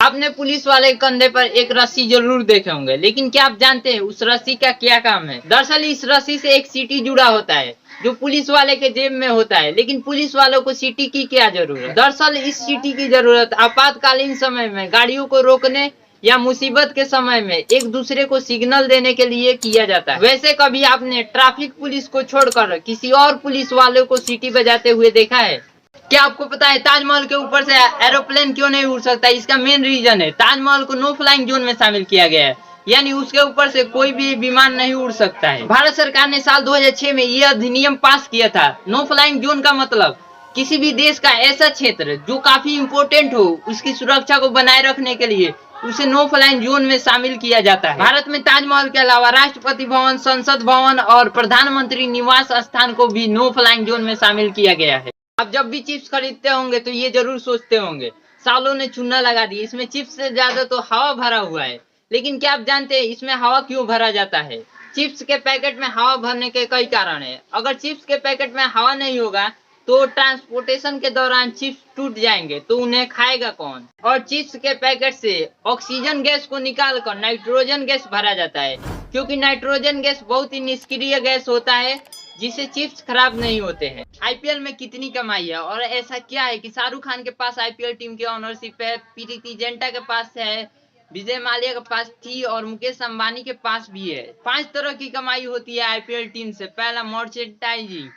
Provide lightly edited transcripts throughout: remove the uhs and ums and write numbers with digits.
आपने पुलिस वाले के कंधे पर एक रस्सी जरूर देखे होंगे, लेकिन क्या आप जानते हैं उस रस्सी का क्या काम है? दरअसल इस रस्सी से एक सीटी जुड़ा होता है जो पुलिस वाले के जेब में होता है, लेकिन पुलिस वालों को सीटी की क्या जरूरत? दरअसल इस सीटी की जरूरत आपातकालीन समय में गाड़ियों को रोकने या मुसीबत के समय में एक दूसरे को सिग्नल देने के लिए किया जाता है। वैसे कभी आपने ट्रैफिक पुलिस को छोड़कर किसी और पुलिस वाले को सीटी बजाते हुए देखा है? क्या आपको पता है ताजमहल के ऊपर से एरोप्लेन क्यों नहीं उड़ सकता? इसका मेन रीजन है ताजमहल को नो फ्लाइंग जोन में शामिल किया गया है, यानी उसके ऊपर से कोई भी विमान नहीं उड़ सकता है। भारत सरकार ने साल 2006 में यह अधिनियम पास किया था। नो फ्लाइंग जोन का मतलब किसी भी देश का ऐसा क्षेत्र जो काफी इम्पोर्टेंट हो, उसकी सुरक्षा को बनाए रखने के लिए उसे नो फ्लाइंग जोन में शामिल किया जाता है। भारत में ताजमहल के अलावा राष्ट्रपति भवन, संसद भवन और प्रधानमंत्री निवास स्थान को भी नो फ्लाइंग जोन में शामिल किया गया है। आप जब भी चिप्स खरीदते होंगे तो ये जरूर सोचते होंगे सालों ने चूना लगा दी, इसमें चिप्स से ज्यादा तो हवा भरा हुआ है। लेकिन क्या आप जानते हैं इसमें हवा क्यों भरा जाता है? चिप्स के पैकेट में हवा भरने के कई कारण है। अगर चिप्स के पैकेट में हवा नहीं होगा तो ट्रांसपोर्टेशन के दौरान चिप्स टूट जाएंगे, तो उन्हें खाएगा कौन? और चिप्स के पैकेट से ऑक्सीजन गैस को निकालकर नाइट्रोजन गैस भरा जाता है, क्योंकि नाइट्रोजन गैस बहुत ही निष्क्रिय गैस होता है जिससे चिप्स खराब नहीं होते हैं। आईपीएल में कितनी कमाई है और ऐसा क्या है कि शाहरुख खान के पास आईपीएल टीम की ऑनरशिप है, प्रीति जिंटा के पास है, विजय माल्या के पास थी और मुकेश अंबानी के पास भी है। 5 तरह की कमाई होती है आईपीएल टीम से। पहला, मर्चेंडाइजिंग।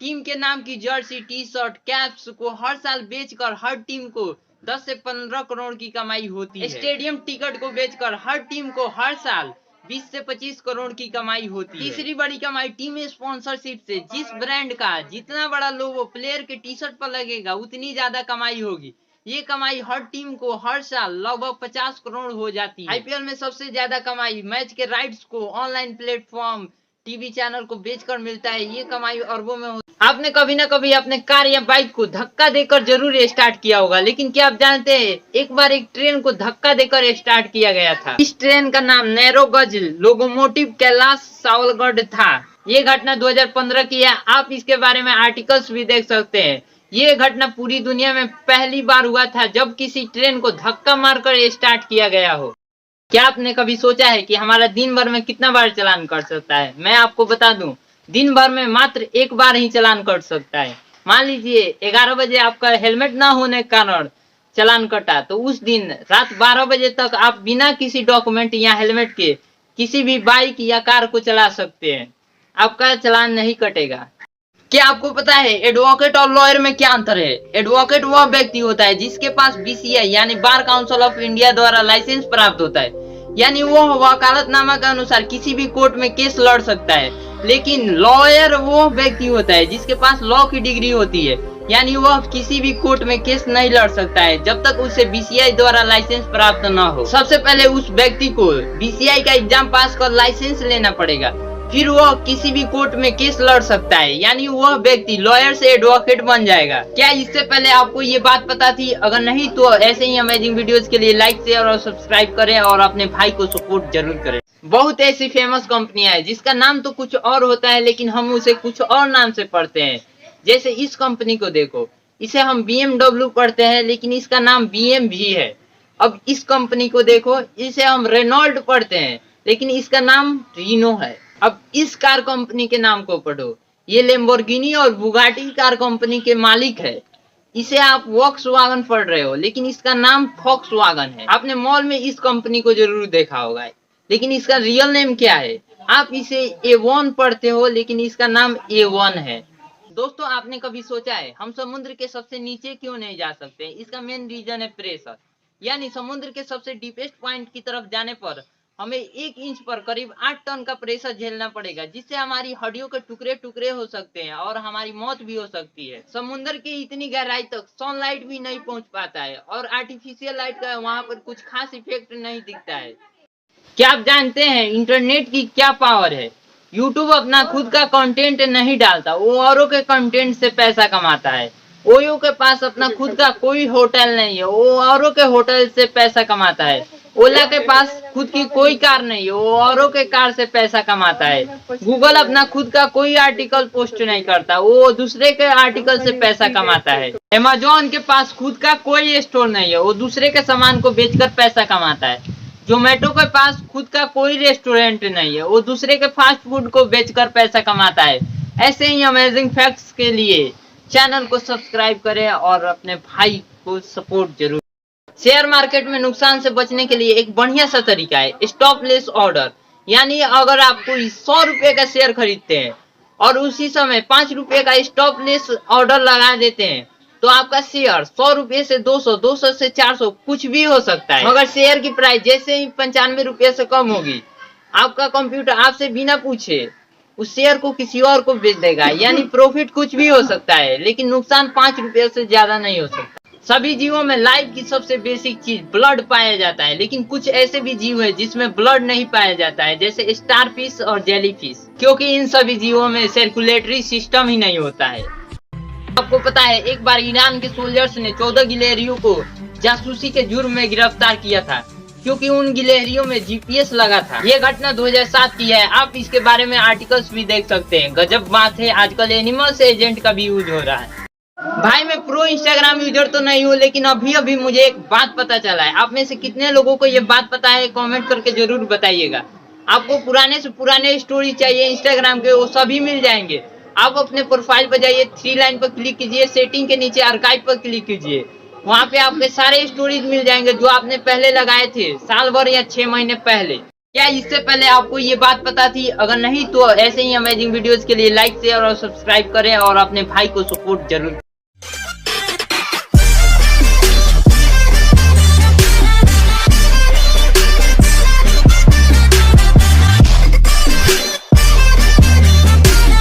टीम के नाम की जर्सी, टी शर्ट, कैप्स को हर साल बेचकर हर टीम को 10 से 15 करोड़ की कमाई होती है। स्टेडियम टिकट को बेचकर हर टीम को हर साल 20 से 25 करोड़ की कमाई होती है। तीसरी बड़ी कमाई टीम स्पॉन्सरशिप से। जिस ब्रांड का जितना बड़ा लोगो प्लेयर के टी शर्ट पर लगेगा उतनी ज्यादा कमाई होगी। ये कमाई हर टीम को हर साल लगभग 50 करोड़ हो जाती है। आईपीएल में सबसे ज्यादा कमाई मैच के राइट्स को ऑनलाइन प्लेटफॉर्म, टीवी चैनल को बेचकर मिलता है। ये कमाई अरबों में होती है। आपने कभी ना कभी अपने कार या बाइक को धक्का देकर जरूर स्टार्ट किया होगा, लेकिन क्या आप जानते हैं एक बार एक ट्रेन को धक्का देकर स्टार्ट किया गया था। इस ट्रेन का नाम नैरो गज लोकोमोटिव कैलाश सावलगढ़ था। ये घटना 2015 की है। आप इसके बारे में आर्टिकल्स भी देख सकते हैं। ये घटना पूरी दुनिया में पहली बार हुआ था जब किसी ट्रेन को धक्का मारकर स्टार्ट किया गया हो। क्या आपने कभी सोचा है कि हमारा दिन भर में कितना बार चालान कट सकता है? मैं आपको बता दूं, दिन भर में मात्र एक बार ही चालान कट सकता है। मान लीजिए 11 बजे आपका हेलमेट ना होने के कारण चालान कटा, तो उस दिन रात 12 बजे तक आप बिना किसी डॉक्यूमेंट या हेलमेट के किसी भी बाइक या कार को चला सकते हैं, आपका चालान नहीं कटेगा। क्या आपको पता है एडवोकेट और लॉयर में क्या अंतर है? एडवोकेट वह व्यक्ति होता है जिसके पास बीसीआई यानी बार काउंसिल ऑफ इंडिया द्वारा लाइसेंस प्राप्त होता है, यानी वह वकालतनामा के अनुसार किसी भी कोर्ट में केस लड़ सकता है। लेकिन लॉयर वो व्यक्ति होता है जिसके पास लॉ की डिग्री होती है, यानी वह किसी भी कोर्ट में केस नहीं लड़ सकता है जब तक उसे बीसीआई द्वारा लाइसेंस प्राप्त न हो। सबसे पहले उस व्यक्ति को बीसीआई का एग्जाम पास कर लाइसेंस लेना पड़ेगा, फिर वह किसी भी कोर्ट में केस लड़ सकता है, यानी वह व्यक्ति लॉयर से एडवोकेट बन जाएगा। क्या इससे पहले आपको ये बात पता थी? अगर नहीं तो ऐसे ही अमेजिंग वीडियोस के लिए लाइक, शेयर और सब्सक्राइब करें और अपने भाई को सपोर्ट जरूर करें। बहुत ऐसी फेमस कंपनियां हैं जिसका नाम तो कुछ और होता है लेकिन हम उसे कुछ और नाम से पढ़ते हैं। जैसे इस कंपनी को देखो, इसे हम BMW पढ़ते हैं लेकिन इसका नाम BM भी है। अब इस कंपनी को देखो, इसे हम रेनॉल्ट पढ़ते हैं लेकिन इसका नाम रीनो है। अब इस कार कंपनी के नाम को पढ़ो, ये लैम्बोर्गिनी और बुगाटी कार कंपनी के मालिक है। इसे आप वॉक्सवैगन पढ़ रहे हो लेकिन इसका नाम फॉक्सवैगन है। आपने मॉल में इस कंपनी को जरूर देखा होगा, लेकिन इसका रियल नेम क्या है? आप इसे A1 पढ़ते हो लेकिन इसका नाम A1 है। दोस्तों, आपने कभी सोचा है हम समुद्र के सबसे नीचे क्यों नहीं जा सकते? इसका मेन रीजन है प्रेशर, यानी समुद्र के सबसे डीपेस्ट पॉइंट की तरफ जाने पर हमें 1 इंच पर करीब 8 टन का प्रेशर झेलना पड़ेगा, जिससे हमारी हड्डियों के टुकड़े टुकड़े हो सकते हैं और हमारी मौत भी हो सकती है। समुद्र की इतनी गहराई तक सनलाइट भी नहीं पहुंच पाता है और आर्टिफिशियल लाइट का वहां पर कुछ खास इफेक्ट नहीं दिखता है। क्या आप जानते हैं इंटरनेट की क्या पावर है? यूट्यूब अपना खुद का कंटेंट नहीं डालता, वो औरों के कंटेंट से पैसा कमाता है। ओयो के पास अपना खुद का कोई होटल नहीं है, वो औरों के होटल से पैसा कमाता है। ओला के पास खुद की कोई कार नहीं है, वो औरों के कार से पैसा कमाता है। गूगल अपना खुद का कोई आर्टिकल पोस्ट नहीं करता, वो दूसरे के आर्टिकल से पैसा कमाता है। अमेज़न के पास खुद का कोई स्टोर नहीं है, वो दूसरे के सामान को बेचकर पैसा कमाता है। जोमेटो के पास खुद का कोई रेस्टोरेंट नहीं है, वो दूसरे के फास्ट फूड को बेचकर पैसा कमाता है। ऐसे ही अमेजिंग फैक्ट्स के लिए चैनल को सब्सक्राइब करें और अपने भाई को सपोर्ट जरूर। शेयर मार्केट में नुकसान से बचने के लिए एक बढ़िया सा तरीका है स्टॉप लॉस ऑर्डर। यानी अगर आप कोई 100 रुपए का शेयर खरीदते हैं और उसी समय 5 रुपए का स्टॉप लॉस ऑर्डर लगा देते हैं तो आपका शेयर 100 रुपए से 200, 200 से 400 कुछ भी हो सकता है। मगर शेयर की प्राइस जैसे ही 95 रुपए से कम होगी, आपका कंप्यूटर आपसे बिना पूछे उस शेयर को किसी और को बेच देगा। यानी प्रॉफिट कुछ भी हो सकता है, लेकिन नुकसान 5 रुपए से ज्यादा नहीं हो सकता। सभी जीवों में लाइफ की सबसे बेसिक चीज ब्लड पाया जाता है, लेकिन कुछ ऐसे भी जीव है जिसमें ब्लड नहीं पाया जाता है, जैसे स्टारफिश और जेलीफिश, क्योंकि इन सभी जीवों में सर्कुलेटरी सिस्टम ही नहीं होता है। आपको पता है एक बार ईरान के सोल्जर्स ने 14 गिलहरियों को जासूसी के जुर्म में गिरफ्तार किया था, क्योंकि उन गिलहरियों में जीपीएस लगा था। ये घटना 2007 की है। आप इसके बारे में आर्टिकल्स भी देख सकते हैं। गजब बात है, आजकल एनिमल्स एजेंट का भी यूज हो रहा है। भाई मैं प्रो इंस्टाग्राम यूजर तो नहीं हूँ, लेकिन अभी मुझे एक बात पता चला है। आप में से कितने लोगों को ये बात पता है, कमेंट करके जरूर बताइएगा। आपको पुराने से पुराने स्टोरी चाहिए इंस्टाग्राम के, वो सभी मिल जाएंगे। आप अपने प्रोफाइल पर जाइए, 3 लाइन पर क्लिक कीजिए, सेटिंग के नीचे आर्काइव पर क्लिक कीजिए। वहाँ पे आपके सारे स्टोरीज मिल जाएंगे जो आपने पहले लगाए थे, साल भर या 6 महीने पहले। क्या इससे पहले आपको ये बात पता थी? अगर नहीं तो ऐसे ही अमेजिंग वीडियोस के लिए लाइक शेयर और सब्सक्राइब करें और अपने भाई को सपोर्ट जरूर